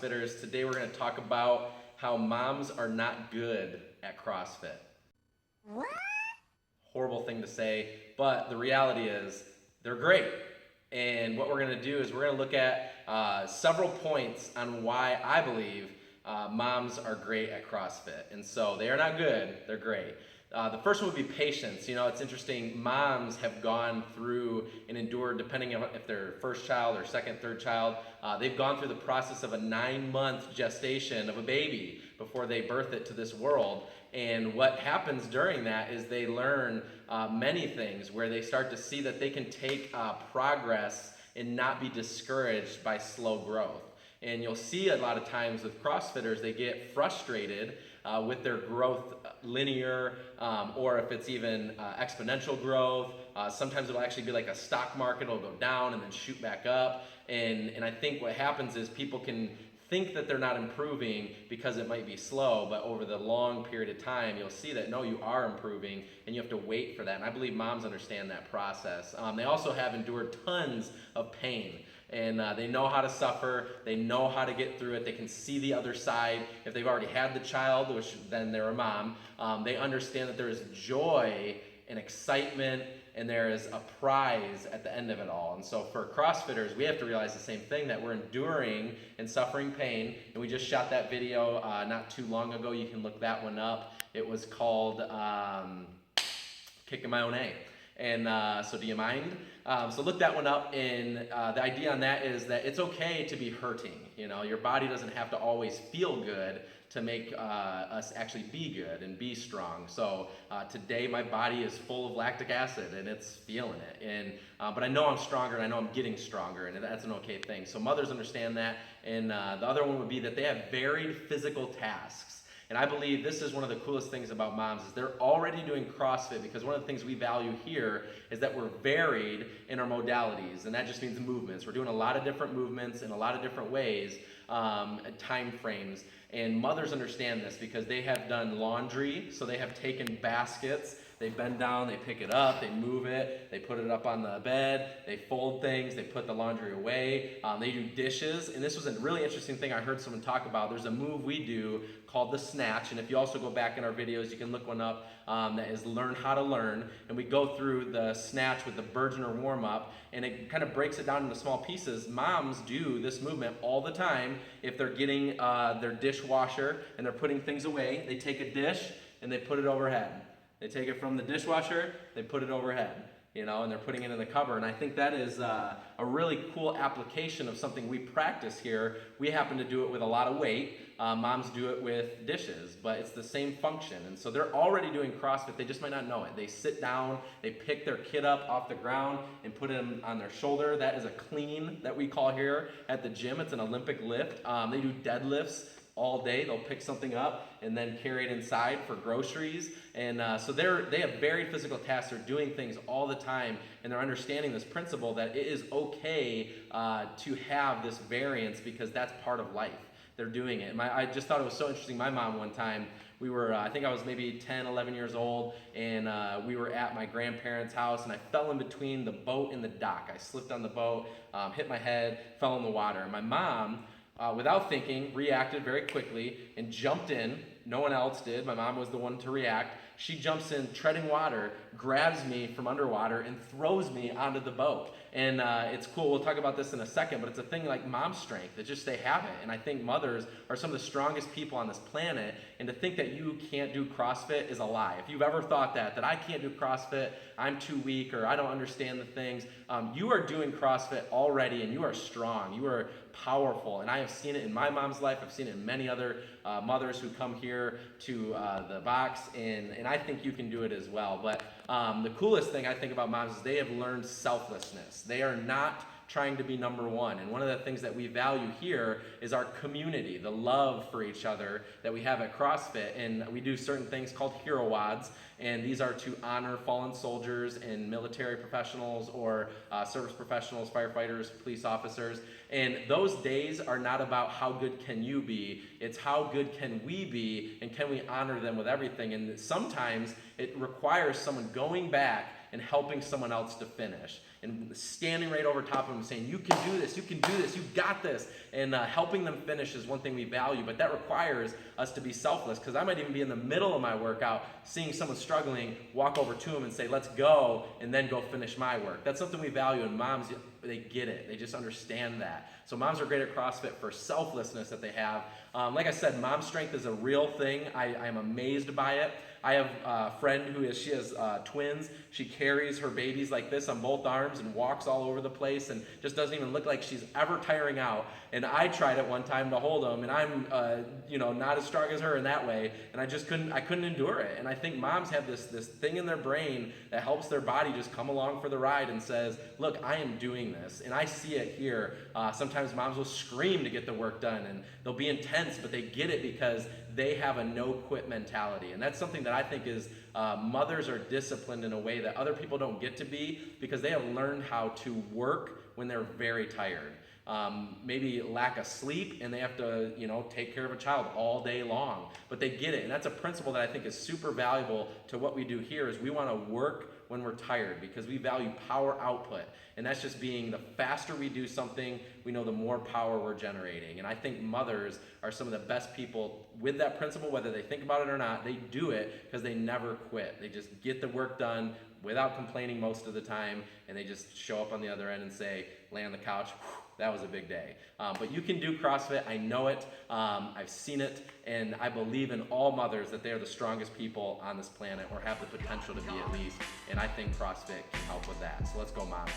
CrossFitters. Today we're going to talk about how moms are not good at CrossFit. What? Horrible thing to say, but the reality is they're great. And what we're going to do is we're going to look at several points on why I believe moms are great at CrossFit. And so they are not good, they're great. The first one would be patience. You know, it's interesting. Moms have gone through and endured, depending on if they're first child or second, third child, they've gone through the process of a 9-month gestation of a baby before they birth it to this world. And what happens during that is they learn many things where they start to see that they can take progress and not be discouraged by slow growth. And you'll see a lot of times with CrossFitters, they get frustrated with their growth linear, or if it's even exponential growth. Sometimes it'll actually be like a stock market, it'll go down and then shoot back up. And I think what happens is people can think that they're not improving because it might be slow, but over the long period of time, you'll see that no, you are improving, and you have to wait for that. And I believe moms understand that process. They also have endured tons of pain. And they know how to suffer, they know how to get through it, they can see the other side. If they've already had the child, which then they're a mom, they understand that there is joy and excitement, and there is a prize at the end of it all. And so for CrossFitters, we have to realize the same thing, that we're enduring and suffering pain. And we just shot that video not too long ago. You can look that one up. It was called Kicking My Own A. And so do you mind? So look that one up, and the idea on that is that it's okay to be hurting. You know, your body doesn't have to always feel good to make us actually be good and be strong. So today my body is full of lactic acid and it's feeling it. And but I know I'm stronger, and I know I'm getting stronger, and that's an okay thing. So mothers understand that. And the other one would be that they have varied physical tasks. And I believe this is one of the coolest things about moms is they're already doing CrossFit, because one of the things we value here is that we're varied in our modalities, and that just means movements. We're doing a lot of different movements in a lot of different ways, time frames. And mothers understand this because they have done laundry, so they have taken baskets, they bend down, they pick it up, they move it, they put it up on the bed, they fold things, they put the laundry away, they do dishes. And this was a really interesting thing I heard someone talk about. There's a move we do called the snatch, and if you also go back in our videos, you can look one up, that is Learn How to Learn, and we go through the snatch with the virgin or warm-up, and it kind of breaks it down into small pieces. Moms do this movement all the time. If they're getting their dishwasher and they're putting things away, they take a dish and they put it overhead. They take it from the dishwasher, they put it overhead, you know, and they're putting it in the cupboard. And I think that is a really cool application of something we practice here. We happen to do it with a lot of weight. Moms do it with dishes, but it's the same function. And so they're already doing CrossFit, they just might not know it. They sit down, they pick their kid up off the ground and put him on their shoulder. That is a clean that we call here at the gym. It's an Olympic lift. They do deadlifts all day. They'll pick something up and then carry it inside for groceries. And so they have very physical tasks. They're doing things all the time, and they're understanding this principle that it is okay to have this variance, because that's part of life. They're doing it. I just thought it was so interesting. My mom, one time, we were, I think I was maybe 10, 11 years old, and we were at my grandparents' house, and I fell in between the boat and the dock. I slipped on the boat, hit my head, fell in the water. And my mom, without thinking, reacted very quickly and jumped in. No one else did. My mom was the one to react. She jumps in, treading water, grabs me from underwater, and throws me onto the boat. And it's cool. We'll talk about this in a second, but it's a thing like mom strength. It's just they have it. And I think mothers are some of the strongest people on this planet. And to think that you can't do CrossFit is a lie. If you've ever thought that I can't do CrossFit, I'm too weak, or I don't understand the things, you are doing CrossFit already, and you are strong. You are powerful. And I have seen it in my mom's life. I've seen it in many other mothers who come here to the box, and I think you can do it as well. But the coolest thing I think about moms is they have learned selflessness. They are not trying to be number one. And one of the things that we value here is our community, the love for each other that we have at CrossFit. And we do certain things called Whaaaaats, and these are to honor fallen soldiers and military professionals, or service professionals, firefighters, police officers. And those days are not about how good can you be, it's how good can we be, and can we honor them with everything. And sometimes it requires someone going back and helping someone else to finish and standing right over top of them and saying, you can do this, you got this, and helping them finish is one thing we value, but that requires us to be selfless, because I might even be in the middle of my workout, seeing someone struggling, walk over to them and say, let's go, and then go finish my work. That's something we value, and moms, they get it. They just understand that. So moms are great at CrossFit for selflessness that they have. Like I said, mom strength is a real thing. I'm amazed by it. I have a friend she has twins. She carries her babies like this on both arms and walks all over the place and just doesn't even look like she's ever tiring out. And I tried at one time to hold them, and I'm not as strong as her in that way, and I couldn't endure it. And I think moms have this thing in their brain that helps their body just come along for the ride and says, look, I am doing this. And I see it here. Sometimes moms will scream to get the work done, and they'll be intense, but they get it because they have a no-quit mentality. And that's something that I think is mothers are disciplined in a way that other people don't get to be, because they have learned how to work when they're very tired. Maybe lack of sleep, and they have to, take care of a child all day long. But they get it, and that's a principle that I think is super valuable to what we do here. Is we want to work when we're tired, because we value power output, and that's just being the faster we do something, we know the more power we're generating. And I think mothers are some of the best people with that principle, whether they think about it or not. They do it because they never quit. They just get the work done without complaining most of the time, and they just show up on the other end and say, lay on the couch, that was a big day. But you can do CrossFit. I know it. I've seen it. And I believe in all mothers that they are the strongest people on this planet, or have the potential to be at least. And I think CrossFit can help with that. So let's go, moms.